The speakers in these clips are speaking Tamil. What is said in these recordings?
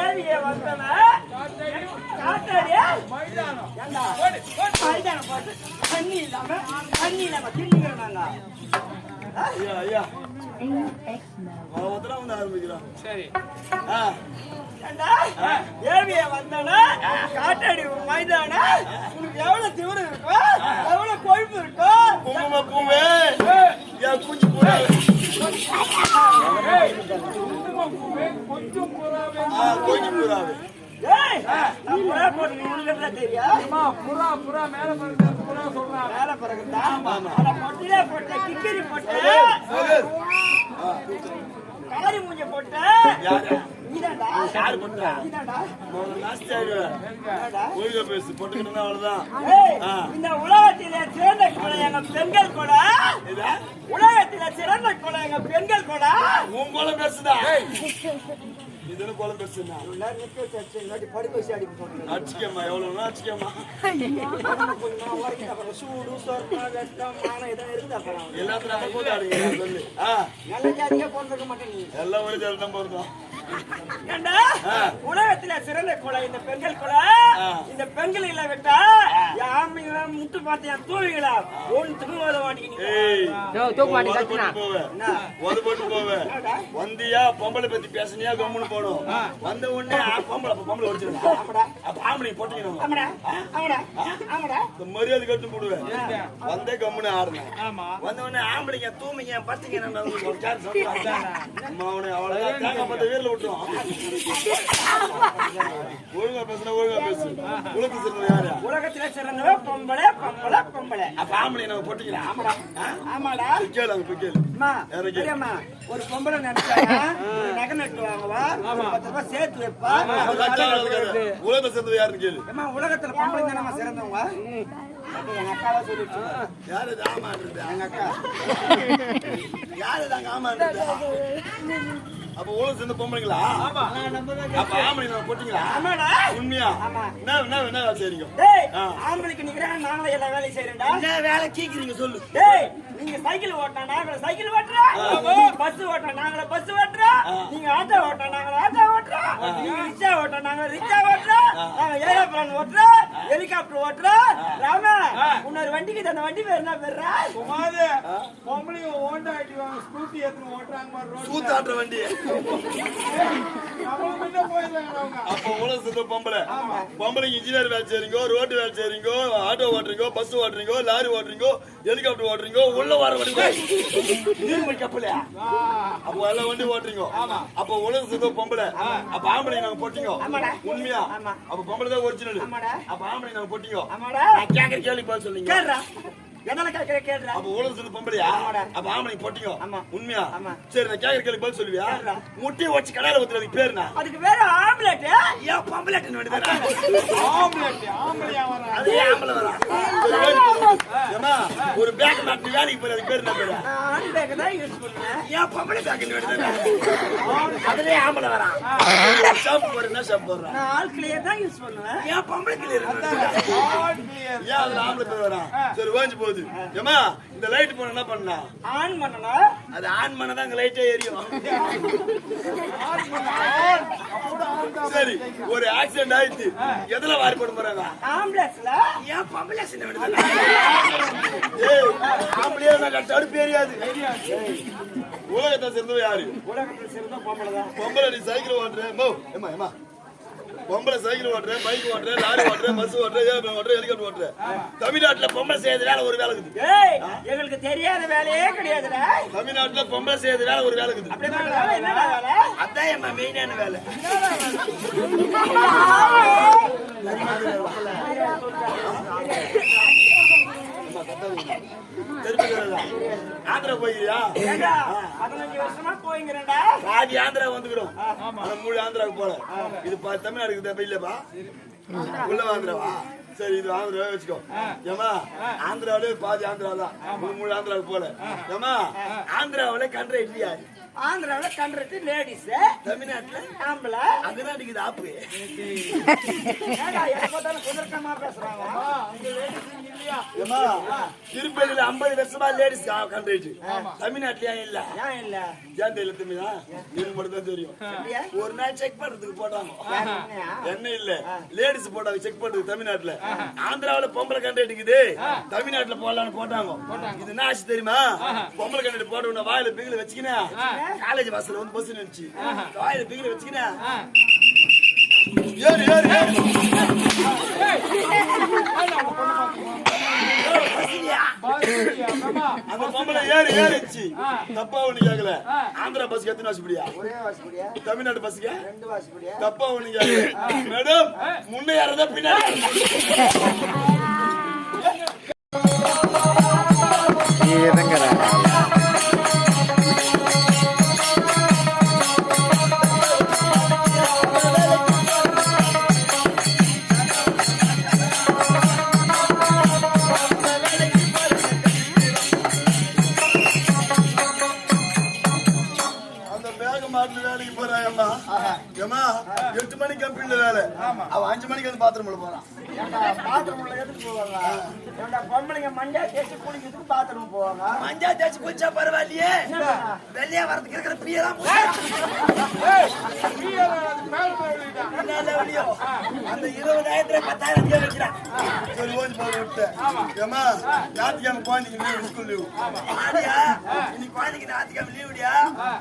ஏரியே வந்தனா காட்டாடியா மைதானம் ஏண்டா மைதானம் போட்டு தண்ணி இல்லாம தின்னுங்கறாங்க ஐயா ஐயா அவதெல்லாம் வந்து ஆரம்பிக்கிறான் சரி ஏண்டா ஏரியே வந்தனா காட்டாடி மைதானா உனக்கு எவ்வளவு திமிரு இருக்கோ எவ்வளவு கொழுப்பு இருக்கோ குங்கும பூவே யா குஞ்சு பூவே கொஞ்சம் புறாவே ஏய் நான் புறா போட்டு உனக்கு தெரியா அம்மா புறா மேல பறக்குது புறா சொல்றாங்க மேல பறக்குதா அட பொட்டிலே போட்ட கிக்கிரி போட்ட காரி மூஞ்ச போட்ட யாரு நீதான்டா யாரு பண்றா நீதான்டா நாஸ்தி ஆயிடுவே ஒழுங்கா பேசு போட்டுக்கிட்டா அவ்வளவுதான் ஏய் இந்த உலகத்திலே சிறந்த கொலை எங்க பெண்கள் கொலை இதா உலகத்திலே சிறந்த கொலை எங்க பெண்கள் கொலை உன் கோல பேசுதா இதுன்னு கோல பேசுனா எல்லாரும் நிக்க வச்சு இல்லாட்டி படுக்க வச்சு அடிக்க சொல்றேன் அடிச்சுக்கம்மா எவ்வளவுனா அடிச்சுக்கம்மா கொஞ்சம் வரைக்கும் அப்புறம் சூடு சொர்க்கம் வெட்டம் மானம் எதாவது இருக்குது அப்புறம் எல்லாத்தையும் நம்ம கூட ஆடுங்க சொல்லு நல்ல ஜாதியா போட்டிருக்க மாட்டேன் நீ எல்லாம் ஒரு ஜாதி தான் போறோம் ஏண்டா உலகத்துல சிறந்த கொலை இந்த பெண்கள் கொலை இந்த பெண்கள் இல்ல விட்டா யாமிங்களா முட்டு பார்த்தியா தூவிங்களா ஒன்றுக்கும் ஓத மாட்டேங்க போட்டு போவே வந்தியா பொம்பளை பத்தி பேசுனியா கம்முன்னு போடும் வந்த உடனே பொம்பளை வச்சிருக்கா அப்ப ஆம்பளை போட்டீங்க மரியாதை கட்டு போடுவேன் வந்தே கம்முன்னு ஆடுனேன் வந்த உடனே ஆம்பளைங்க தூமிங்க பத்துங்க அவ்வளவுதான் தேங்காய் பத்த வீரல விட்டுரும் ஒழுங்கா பேசுனா ஒழுங்கா பேசு உலகத்துல சிறந்த யாரு உலகத்துல சிறந்தவ பொம்பளை பொம்பளை பொம்பளை அப்ப ஆம்பளை நம்ம போட்டீங்களா ஆமாடா கேளு அங்க கேளு அம்மா ஒரு பொம்பளை நினைச்சா நகை நட்டு வாங்கவா 10 ரூபாய் சேர்த்து வைப்பா உலகத்தை சேர்ந்தது யாருன்னு கேளு அம்மா உலகத்துல பொம்பளை தானே சிறந்தவங்க எங்க அக்காவா சொல்லிட்டு யாரு ஆமான்றது எங்க அக்கா யாரு தாங்க ஆமான்றது அப்ப உலகம் சேர்ந்த பொம்பளைங்களா அப்ப ஆம்பளை நம்ம போட்டீங்களா உண்மையா என்ன வேலை செய்றீங்க ஆம்பளைக்கு நிக்கிறேன் நாங்களே எல்லா வேலையும் செய்யறேன்டா என்ன வேலை கேக்குறீங்க சொல்லு டேய் நீங்க சைக்கிள் ஓட்டனா நாங்களே சைக்கிள் ஓட்டுறோம் பஸ் ஓட்டனா நாங்களே பஸ் ஓட்டுறோம் நீங்க ஆட்டோ ஓட்டனா நாங்களே ஆட்டோ ஓட்டுறோம் நீங்க ரிக்ஷா ஓட்டனா நாங்களே ரிக்ஷா ஓட்டுறோம் நாங்க ஏரோப்ளேன் ஓட்டுறோம் ஹெலிகாப்டர் ஓட்டுறோம் ராமா இன்னொரு வண்டிக்கு அந்த வண்டி பேர் என்ன பேர்ரா குமாரே பொம்பளைங்க ஹோண்டா ஆட்டிவாங்க ஸ்கூட்டி ஏத்து ஓட்றாங்க பாரு ரோட் சூத்தாட்ற வண்டி நம்ம கிட்ட போயிடுறாங்க அவங்க அப்ப உலகம் சேர்ந்த பொம்பளை இன்ஜினியர் வேலை செய்றீங்க ரோடு வேலை செய்றீங்க ஆட்டோ ஓட்டுறீங்க பஸ் ஓட்டுறீங்க லாரி ஓட்டுறீங்க ஹெலிகாப்டர் ஓட்டுறீங்க உள்ள வர வண்டி நீர்மொழி கப்பலையா அப்ப எல்லா வண்டி ஓட்டுறீங்க அப்ப உலகம் சேர்ந்த பொம்பளை அப்ப ஆம்பளை நாங்க போட்டீங்க உண்மையா அப்ப பொம்பளை தான் ஒரிஜினல் அப்ப ஆம்பளை நாங்க போட்டீங்க நான் கேக்குற கேள்வி பதில் சொல்லுங்க என்னால கேக்குறா அப்ப உலகம் சேர்ந்த பொம்பளையா அப்ப ஆம்பளை போட்டீங்க உண்மையா சரி நான் கேக்குற கேள்வி பதில் சொல்லுவியா முட்டி வச்சு கடால ஊத்துறதுக்கு பேரு என்ன அதுக்கு வேற ஆம்லெட் ஏன் பொம்பளைன்னு வேண்டியதா ஆம்பளையா வர அது ஆம்பளை வரா ஏமா ஒரு பேக் மாட்டி வேலைக்கு போற அதுக்கு பேர் என்ன பேரு ஆன் பேக் தான் யூஸ் பண்ணுவேன் ஏன் பொம்பளை பேக்னு வேண்டியதா அதுலயே ஆம்பளை வரா ஷாப் போற என்ன ஷாப் போற நான் ஆல் கிளியர் தான் யூஸ் பண்ணுவேன் ஏன் பொம்பளை கிளியர் ஆட் கிளியர் ஏன் அது ஆம்பளை பேர் வரா சரி ஓஞ்சி போகுது ஏமா இந்த லைட் போன என்ன பண்ணா ஆன் பண்ணனா அது ஆன் பண்ணா தான் லைட்டே எரியும் சரி ஒரு ஆக்சிடென்ட் ஆயிடுச்சு எதுல வாரி போட போறாங்க ஆம்புலன்ஸ்ல ஏன் பொம்பளை சின்ன வேண்டியதா ஏய் ஆம்பளையா நான் தடுப்பு ஏரியாது உலகத்தை சேர்ந்தவ யாரு உலகத்துல சிறந்த பொம்பளை தான் பொம்பளை நீ சைக்கிள் ஓட்டுற ஏமா ஏமா பொம்பளை சைக்கிள் ஓட்டுற பைக் ஓட்டுற லாரி ஓட்டுற பஸ் ஓட்டுற ஏரோப்ளேன் ஓட்டுற ஹெலிகாப்டர் ஓட்டுற தமிழ்நாட்டுல பொம்பளை செய்யறது வேலை ஒரு வேலை இருக்குது ஏய் எங்களுக்கு தெரியாத வேலையே கிடையாதுடா தமிழ்நாட்டுல பொம்பளை செய்யறது வேலை ஒரு வேலை இருக்குது அப்படியே என்ன வேலை அதான் என் மெயினான வேலை ஆந்திரா போய்க்கிறியா 15 வருஷமா போய்ங்கிறேன்டா பாதி ஆந்திரா வந்துக்கிறோம் முழு ஆந்திராவுக்கு போல இது தமிழ்நாடு இருக்குதா இல்லப்பா உள்ள ஆந்திராவா சரி இது ஆந்திராவே வச்சுக்கோ ஏமா ஆந்திராவிலே பாதி ஆந்திரா தான் முழு ஆந்திராவுக்கு போல ஏமா ஆந்திராவில கண்ட்ரை இல்லையா ஆந்திராவில கண்டக்டர் லேடிஸ், தமிழ்நாட்டுல ஆம்பளை. அங்கதான் இருக்குது ஆப்பு. ஏடா எப்ப பார்த்தாலும் குதர்க்கமா பேசுறாங்க. அங்க லேடிஸ் இல்லையா? ஏம்மா, திருப்பதியில 50 வருஷமா லேடிஸ் கண்டக்டர். தமிழ்நாட்டுல ஏன் இல்ல? ஏன் இல்ல? ஏன் தெரியல தம்பிதா? எனக்கு மட்டும் தான் தெரியும். அப்படியா? ஒரு நாள் செக் பண்றதுக்கு போட்டாங்க. என்னையா? என்ன இல்ல, லேடிஸ் போட்டாங்க செக் பண்றதுக்கு தமிழ்நாட்டுல. ஆந்திராவில பொம்பளை கண்டக்டர் இருக்குது, தமிழ்நாட்டுல போடலாம்னு போட்டாங்க. இது என்ன ஆச்சு தெரியுமா? பொம்பளை கண்டக்டர் போட்ட உடனே வாயில பிகில வச்சுக்கினா காலேஜ் வாசல்ல வந்து பஸ் நின்னுச்சு. வாயில பிகில வச்சுக்கினா ஏறு ஏறு ஏறு. அந்த பொம்பளை ஏறு ஏறிச்சு. தப்பா ஒண்ணு கேக்கல. ஆந்திரா பஸ்க்கு எத்தனை வாசிப்படியா? ஒரே வாசிப்படியா? தமிழ்நாடு பஸ்க்கு 2 வாசிப்படியா? தப்பா ஒண்ணு கேக்கல. மேடம், முன்னே யாரதா பின்னாடி வேலைக்கு போறாயம்மா. ஏமா 8 மணிக்கு கம்பெனில வேலை, அவ 5 மணிக்கு வந்து பாத்ரூம்ல போறான். பாத்ரூம்ல எதுக்கு போவாங்க? ஏன்டா பொம்பளைங்க மஞ்சா தேய்ச்சி குளிக்கிறதுக்கு பாத்ரூம் போவாங்க. மஞ்சா தேய்ச்சி குளிச்சா பரவாயில்லையே, வெளியே வரதுக்கு இருக்கிற பீயெல்லாம் அந்த 20,000 10,000 வைக்கிறான். சரி ஓடி போக விட்டேன். ஏமா ஞாயிற்றுக்கிழமை குழந்தைங்க ஸ்கூல் லீவு. இன்னைக்கு குழந்தைங்க ஞாயிற்றுக்கிழமை லீவுடியா,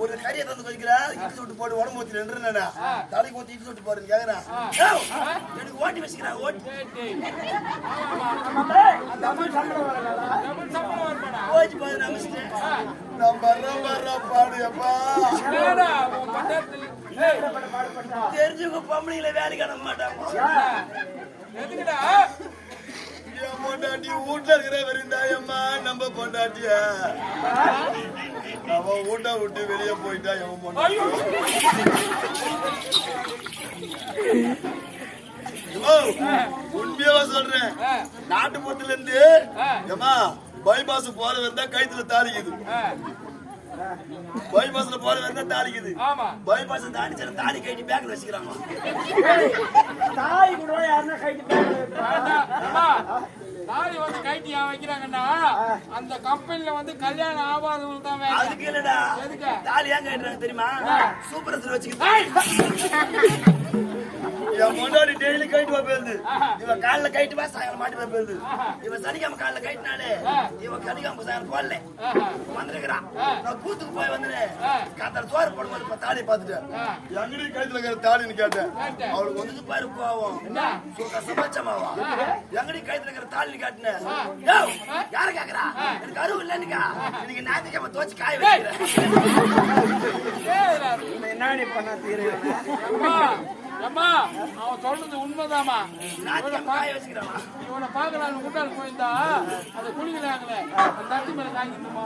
ஒரு கறியை தந்து வைக்கிறா, இட்டு சுட்டு போட்டு உடம்பு ஊத்தி நின்றுனா தலைக்கு ஊத்தி இட்டு சுட்டு போறேன்னு கேக்குறான். எனக்கு ஓட்டி வச்சுக்கிறான். ஓட்டி ஓட்டி போது நம்பிச்சிட்டேன். தெரிஞ்சுக்க பொம்பளைங்களை வேலைக்கு அனுப்ப மாட்டாங்க. பொண்டாட்டி வீட்டுல இருக்கிற வெறிந்தாயம்மா நம்ம பொண்டாட்டிய அவன் வீட்டை விட்டு வெளியே போயிட்டா எவன் பொண்டாட்டி. உண்மையாவா சொல்றேன், நாட்டுப்புறத்துல இருந்து ஏமா பைபாஸ் போற வந்தா கைத்துல தாளிக்குது. பைபாஸ்ல போற வந்தா தாளிக்குது. பைபாஸ் தாண்டி தாலி கைட்டி பேக்ல வச்சுக்கிறாங்க. தாய் கூட யாருன்னா கைட்டு தாலி வந்து கைட்டி வைக்கிறாங்கன்னா அந்த கம்பெனில வந்து கல்யாணம் ஆபாதம் தான் வேலை. அதுக்கு இல்லடா, தாலி ஏன் கைட்டுறாங்க தெரியுமா? சூப்பர் வச்சுக்கிட்டு என் முன்னாடி டெய்லி கைட்டு வைப்பேன். இவன் காலைல கைட்டுவா, சாயங்காலம் மாட்டி வைப்பேன். இவன் சனிக்கிழமை காலைல கைட்டினாலே இவன் சனிக்கிழமை சாயங்காலம் போடல வந்திருக்கிறான். நான் கூத்துக்கு போய் வந்துனேன். காத்தால சோறு போடும்போது தாலியை பார்த்துட்டேன். எங்கடி கைத்துல இருக்கிற தாலின்னு கேட்டேன். அவளுக்கு வந்து பாரு கோவம் சமாச்சமாவா. எங்கடி கைத்துல இருக்கிற தாலின்னு கேட்டேன். யார கேக்குறா? எனக்கு அருவு இல்லைன்னுக்கா. இன்னைக்கு ஞாயிற்றுக்கிழமை தோச்சு காய வைக்கிறேன். என்ன பண்ண தீரும்? அம்மா அவன் சொல்றது உண்மைதாமா. இவனை பாக்கலாம் முட்டாள் போயிருந்தா அதை குளிக்கிறாங்களே அந்த தட்டி மேல காய்க்கணுமா?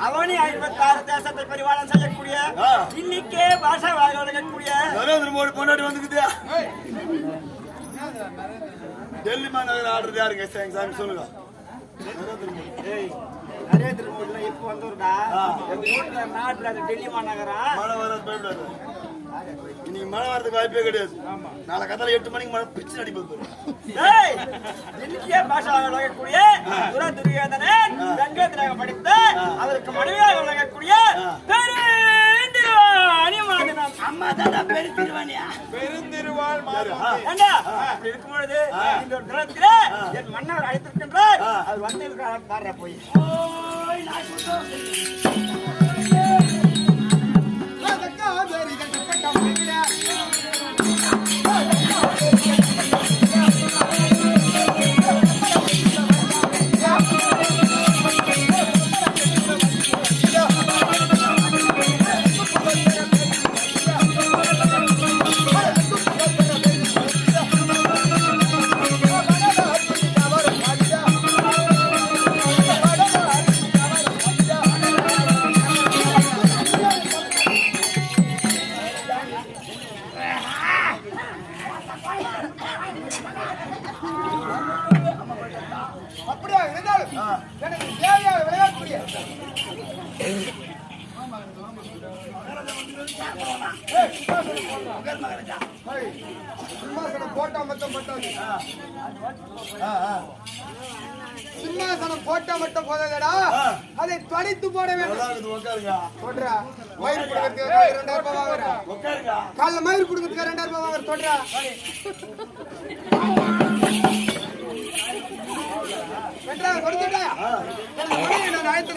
அவனி 56 தேசத்தை பரிவாரம் செய்யக்கூடிய இன்னைக்கே பாஷா வழங்கக்கூடிய நரேந்திர மோடி பொண்டாட்டி வந்துக்குதா? டெல்லி மாநகர ஆர்டர் யாருங்க சாமி சொல்லுங்க. நரேந்திர மோடி இப்ப வந்தோம்டா நாட்டுல டெல்லி மாநகரம் மழை வராது, பயப்படாது. இன்னைக்கு மழை வரதுக்கு வாய்ப்பே கிடையாது. நாளை கத்தால 8 மணிக்கு மழை பிச்சு அடிப்பது. இன்னைக்கே பாஷா வழங்கக்கூடிய துரதுரியோதனை கங்கத்திராக படித்து அதற்கு மனைவியாக வழங்கக்கூடிய பெருந்திருவாணிமாதனம். அம்மா தாடா பெருந்திருவாணியா? பெருந்திருவாள் ஏண்டா அப்படி இருக்கும் பொழுது இந்த ஒரு தினத்தில என் மன்னர் அழைத்திருக்கின்றார். அது வந்திருக்கார் பாடுற போய் எனக்கு தேவையான விளையாடக்கூடிய சிம்மாசனம் போட்டா மட்டும் பட்டாது. சிம்மாசனம் போட்டா மட்டும் போதாதடா, அதை தொலைத்து போட வேண்டும். சொல்றா மயிர் கொடுக்கறதுக்கு 2000 ரூபாய் வாங்குற, காலைல மயிர் கொடுக்கறதுக்கு 2000 ரூபாய் வாங்குற. சொல்றா கொடுத்துட்டா நான் அழைத்து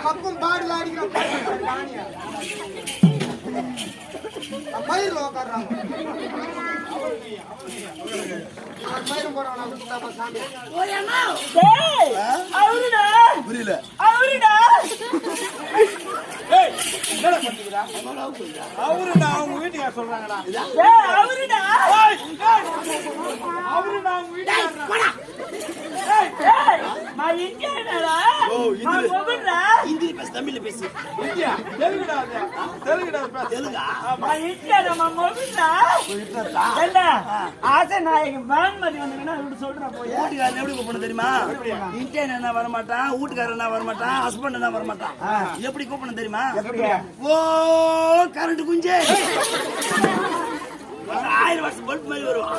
மக்கும் பாடல அடிக்கிற மயிர் உட்காடுறாங்க. மயிரும் போறவனா சாமி புரியல அவருடா அவங்க வீட்டுக்கு சொல்றாங்கடா. அவருடா அவங்க வீட்டுக்கு ஹிந்தி பேசு, தமிழ்ல பேசு. தெலுங்குடா தெலுங்குடா தெலுங்கா? ஆசை நாயகன் வான்மதி வந்தீங்கன்னா சொல்றேன். வீட்டுக்காரன் எப்படி கூப்பிடணும் தெரியுமா? இன்டர்ன் என்ன வரமாட்டான், வீட்டுக்காரன் என்ன வரமாட்டான், ஹஸ்பண்ட் என்ன வரமாட்டான். எப்படி கூப்பிடணும் தெரியுமா? ஓ கரண்ட் குஞ்சே 1000 வருஷம் பல்ப் மாதிரி வரும்.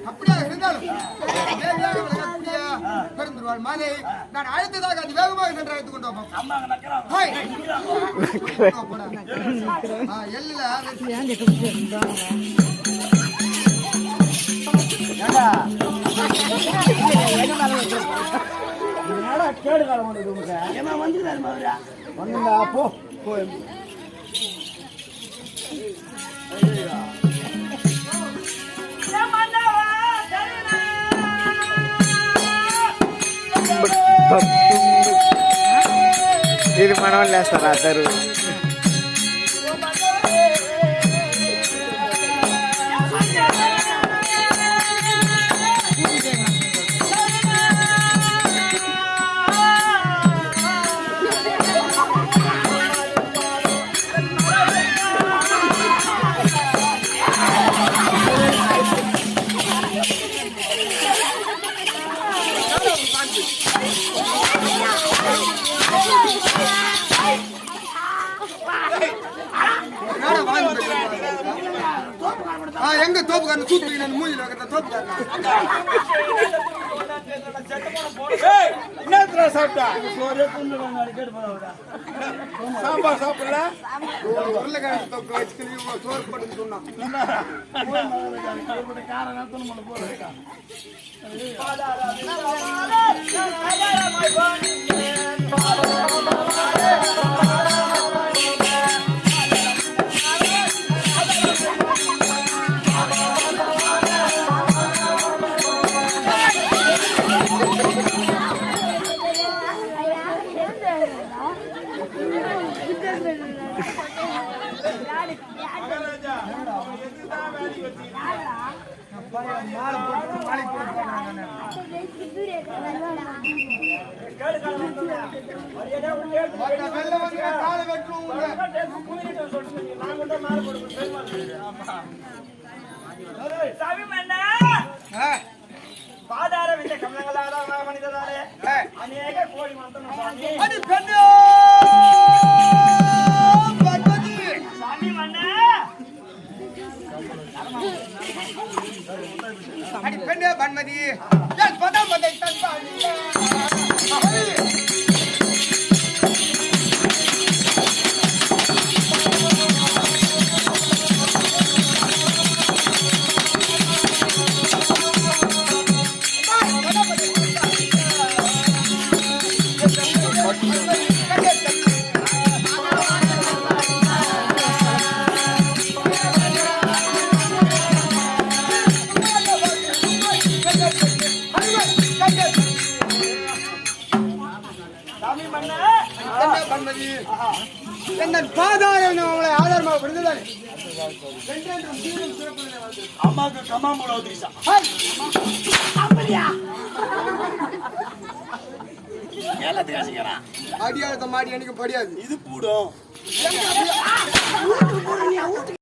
அப்படியா இருந்தாலும் பெருந்துருவாள் மாலை நான் அழைத்ததாக அது வேகமாக சென்று அழைத்துக் கொண்டு கேடு காலம் வந்துடா போ ఇది మనం లేస్తారా అందరు எங்க தோப்புக்காரன் தூத்து மூஞ்சில வைக்கிற தோப்புக்காரன் என்ன சாப்பிட்டா சாம்பார் சாப்பிடல உருளைக்கிழங்கு தொக்கு வச்சுக்கணும் சோறு போட்டு சொன்னான். பாதார வித்த கமலங்களால மனிதனாலே அநேக கோடி மந்திரம் சாமி மன்னா அடி பெண்ணே பன்மதி என் பதமதை தன்பாணி என்ன பாதாரம் அவங்களை ஆதாரமாக விடுதலை அம்மாக்கு கம்மாமூட ஊத்திக்கிச்சா எல்லாத்துக்கும் ஆசைக்கிறான் அடியாத மாடி எனக்கு படியாது இது கூடும்